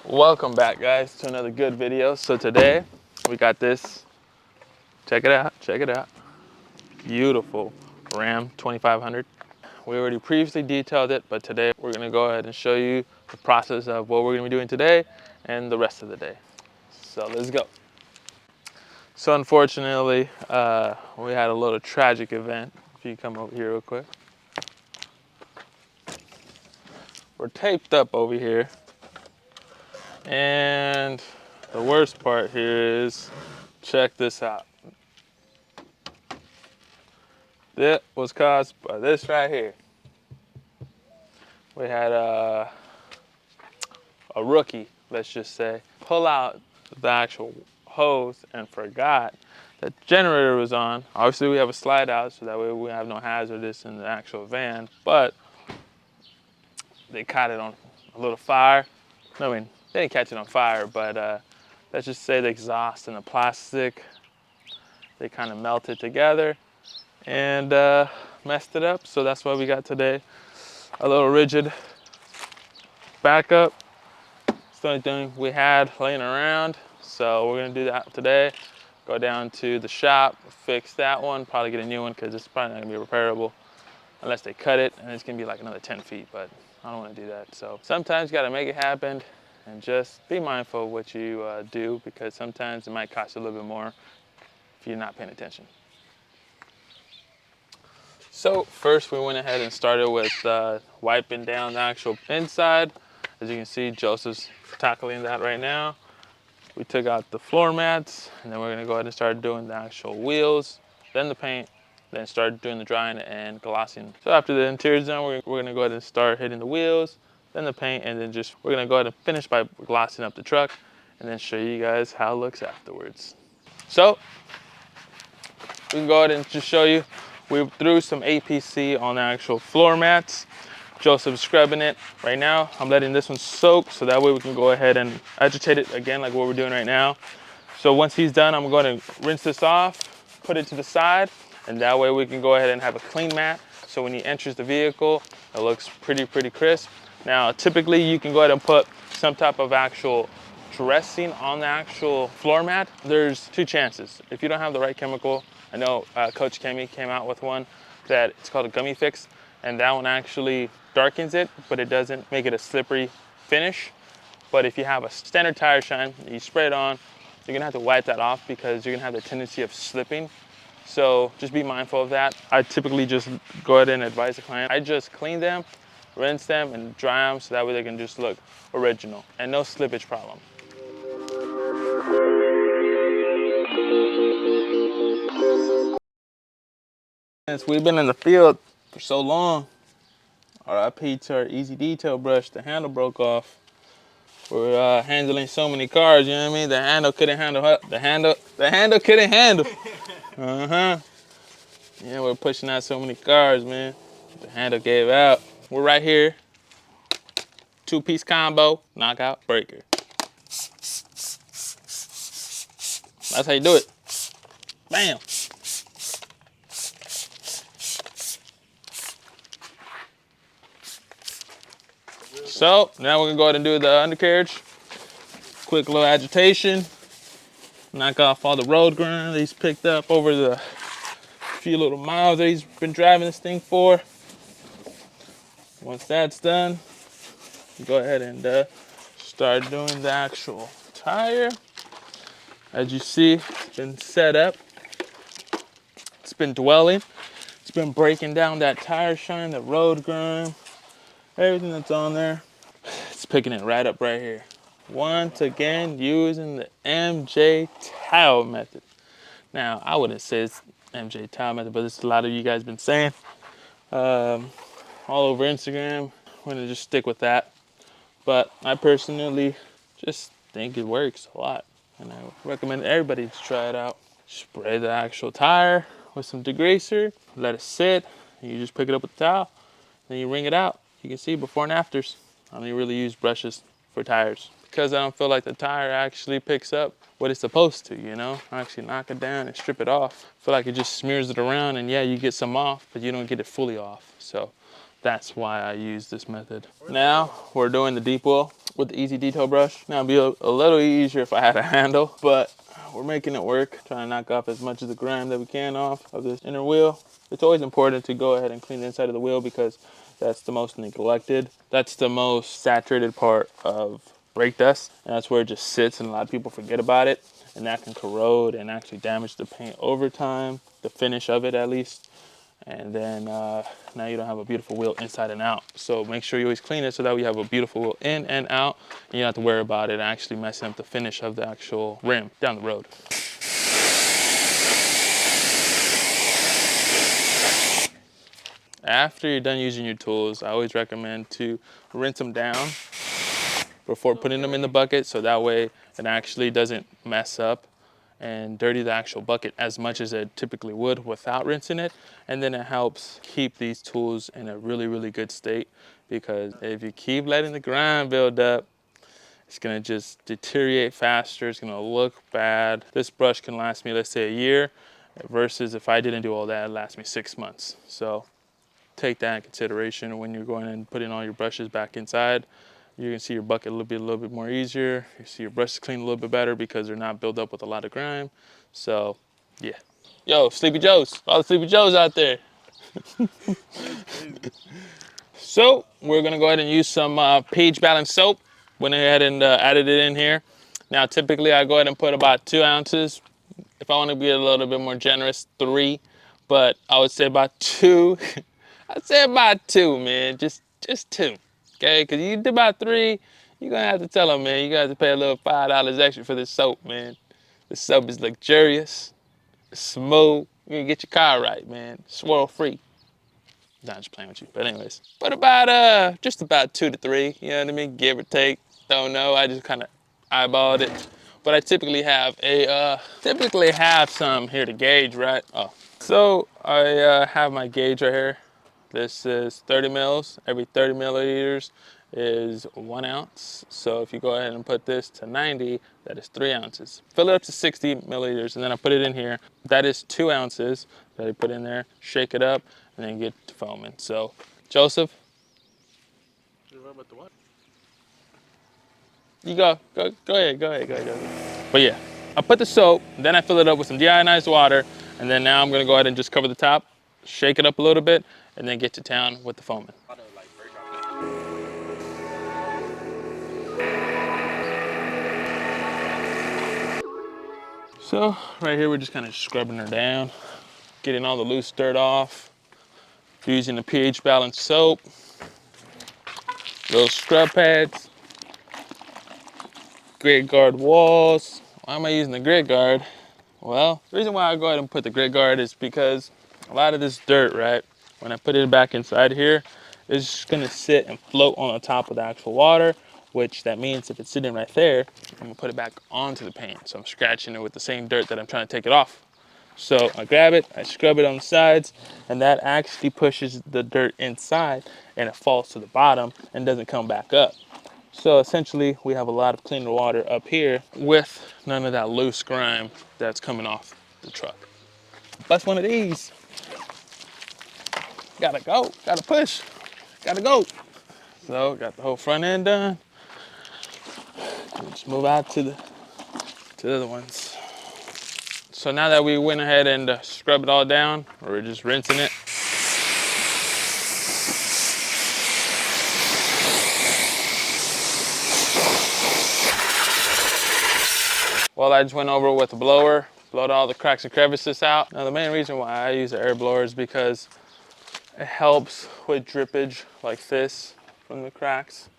Welcome back, guys, to another good video. So today we got this, check it out, beautiful Ram 2500. We already previously detailed it, but today we're gonna go ahead and show you the process of what we're gonna be doing today and the rest of the day. So let's go. So unfortunately, we had a little tragic event. If you come over here real quick. We're taped up over here. And the worst part here is, check this out. That was caused by this right here. We had a rookie, let's just say, pull out the actual hose and forgot that the generator was on. Obviously we have a slide out so that way we have no hazardous in the actual van, but they caught it on a little fire. I mean, they didn't catch it on fire, but let's just say the exhaust and the plastic, they kind of melted together and messed it up. So that's why we got today a little rigid backup. It's the only thing we had laying around. So we're gonna do that today. Go down to the shop, fix that one, probably get a new one because it's probably not gonna be repairable unless they cut it, and it's gonna be like another 10 feet, but I don't wanna do that. So sometimes you gotta make it happen and just be mindful of what you do, because sometimes it might cost you a little bit more if you're not paying attention. So first we went ahead and started with wiping down the actual inside. As you can see, Joseph's tackling that right now. We took out the floor mats, and then we're gonna go ahead and start doing the actual wheels, then the paint, then start doing the drying and glossing. So after the interior's done, we're gonna go ahead and start hitting the wheels, then the paint, and then we're gonna go ahead and finish by glossing up the truck, and then show you guys how it looks afterwards. So we can go ahead and just show you, we threw some APC on the actual floor mats. Joseph's scrubbing it right now. I'm letting this one soak so that way we can go ahead and agitate it again like what we're doing right now. So once he's done, I'm going to rinse this off, put it to the side, and that way we can go ahead and have a clean mat. So when he enters the vehicle, it looks pretty crisp. Now, typically you can go ahead and put some type of actual dressing on the actual floor mat. There's two chances. If you don't have the right chemical, I know Coach Kemi came out with one that it's called a gummy fix, and that one actually darkens it, but it doesn't make it a slippery finish. But if you have a standard tire shine, you spray it on, you're gonna have to wipe that off because you're gonna have the tendency of slipping. So just be mindful of that. I typically just go ahead and advise the client. I just clean them, rinse them, and dry them so that way they can just look original and no slippage problem. Since we've been in the field for so long, RIP to our Easy Detail brush, the handle broke off. We're handling so many cars, you know what I mean? The handle couldn't handle, the handle couldn't handle. Yeah, we're pushing out so many cars, man. The handle gave out. We're right here. Two-piece combo, knockout, breaker. That's how you do it. Bam. So now we're gonna go ahead and do the undercarriage. Quick little agitation. Knock off all the road grind that he's picked up over the few little miles that he's been driving this thing for. Once that's done, go ahead and start doing the actual tire. As you see, it's been set up. It's been dwelling. It's been breaking down that tire shine, the road grime, everything that's on there. It's picking it right up right here. Once again, using the Mjdetail method. Now, I wouldn't say it's Mjdetail method, but it's a lot of you guys been saying all over Instagram. We're gonna just stick with that. But I personally just think it works a lot, and I recommend everybody to try it out. Spray the actual tire with some degreaser, let it sit, and you just pick it up with the towel, then you wring it out. You can see before and afters. I don't really use brushes for tires because I don't feel like the tire actually picks up what it's supposed to, you know? I actually knock it down and strip it off. I feel like it just smears it around, and yeah, you get some off, but you don't get it fully off. So That's why I use this method. Now we're doing the deep wheel with the easy detail brush. Now it'd be a little easier if I had a handle, but we're making it work. Trying to knock off as much of the grime that we can off of this inner wheel. It's always important to go ahead and clean the inside of the wheel because that's the most neglected. That's the most saturated part of brake dust, and that's where it just sits and a lot of people forget about it, and that can corrode and actually damage the paint over time, the finish of it at least. And then now you don't have a beautiful wheel inside and out. So make sure you always clean it so that we have a beautiful wheel in and out, and you don't have to worry about it actually messing up the finish of the actual rim down the road. After you're done using your tools, I always recommend to rinse them down before putting them in the bucket, so that way it actually doesn't mess up and dirty the actual bucket as much as it typically would without rinsing it. And then it helps keep these tools in a really, really good state, because if you keep letting the grime build up, it's gonna just deteriorate faster, it's gonna look bad. This brush can last me, let's say, a year, versus if I didn't do all that, it'd last me 6 months. So take that in consideration when you're going and putting all your brushes back inside. You can see your bucket a little bit more easier. You see your brushes clean a little bit better because they're not built up with a lot of grime. So, yeah. Yo, Sleepy Joes, all the Sleepy Joes out there. So, we're gonna go ahead and use some pH balance soap. Went ahead and added it in here. Now, typically I go ahead and put about 2 ounces. If I wanna be a little bit more generous, 3, but I would say about 2. I'd say about 2, man, just 2. Okay, because you do about 3, you're gonna have to tell them, man, you got to pay a little $5 extra for this soap, man. This soap is luxurious, it's smooth. You can get your car right, man. Swirl free. Nah, just playing with you. But anyways, but about just about 2 to 3. You know what I mean? Give or take. Don't know. I just kind of eyeballed it. But I typically have some here to gauge, right? Oh, so I have my gauge right here. This is 30 mils. Every 30 milliliters is 1 ounce. So if you go ahead and put this to 90, that is 3 ounces. Fill it up to 60 milliliters, and then I put it in here. That is 2 ounces that I put in there. Shake it up, and then get to foaming. So, Joseph? You're right about the what? You go ahead. But yeah, I put the soap, then I fill it up with some deionized water, and then now I'm gonna go ahead and just cover the top, shake it up a little bit, and then get to town with the foaming. So right here, we're just kind of scrubbing her down, getting all the loose dirt off, using the pH balanced soap, little scrub pads, grid guard walls. Why am I using the grid guard? Well, the reason why I go ahead and put the grid guard is because a lot of this dirt, right, when I put it back inside here, it's just gonna sit and float on the top of the actual water, which that means if it's sitting right there, I'm gonna put it back onto the paint. So I'm scratching it with the same dirt that I'm trying to take it off. So I grab it, I scrub it on the sides, and that actually pushes the dirt inside and it falls to the bottom and doesn't come back up. So essentially, we have a lot of cleaner water up here with none of that loose grime that's coming off the truck. Bust one of these. Gotta go, gotta push, gotta go. So got the whole front end done. Just move out to the other ones. So now that we went ahead and scrubbed it all down, we're just rinsing it. Well, I just went over with a blower, blowed all the cracks and crevices out. Now the main reason why I use an air blower is because it helps with drippage like this from the cracks.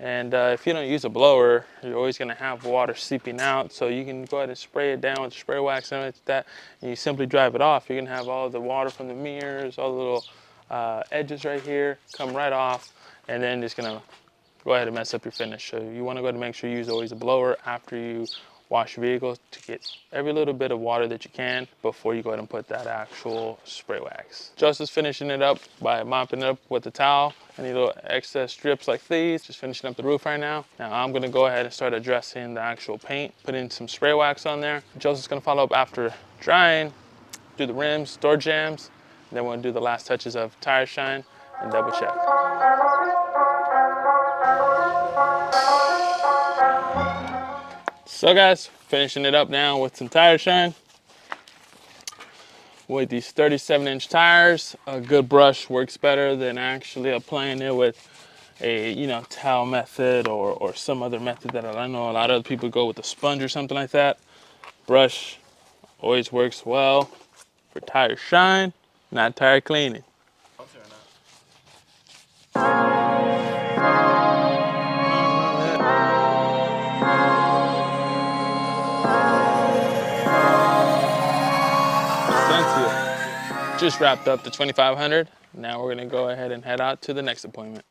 And if you don't use a blower, you're always gonna have water seeping out. So you can go ahead and spray it down with spray wax and like that, and you simply drive it off. You're gonna have all the water from the mirrors, all the little edges right here, come right off, and then it's gonna go ahead and mess up your finish. So you wanna go ahead and make sure you use always a blower after you wash your vehicle to get every little bit of water that you can before you go ahead and put that actual spray wax. Joseph's finishing it up by mopping it up with a towel. Any little excess strips like these, just finishing up the roof right now. Now I'm gonna go ahead and start addressing the actual paint, putting some spray wax on there. Joseph's gonna follow up after drying, do the rims, door jambs, and then we're gonna do the last touches of tire shine, and double check. So guys, finishing it up now with some tire shine. With these 37-inch tires, a good brush works better than actually applying it with a towel method or some other method that I know a lot of people go with a sponge or something like that. Brush always works well for tire shine, not tire cleaning. Just wrapped up the 2500. Now we're gonna go ahead and head out to the next appointment.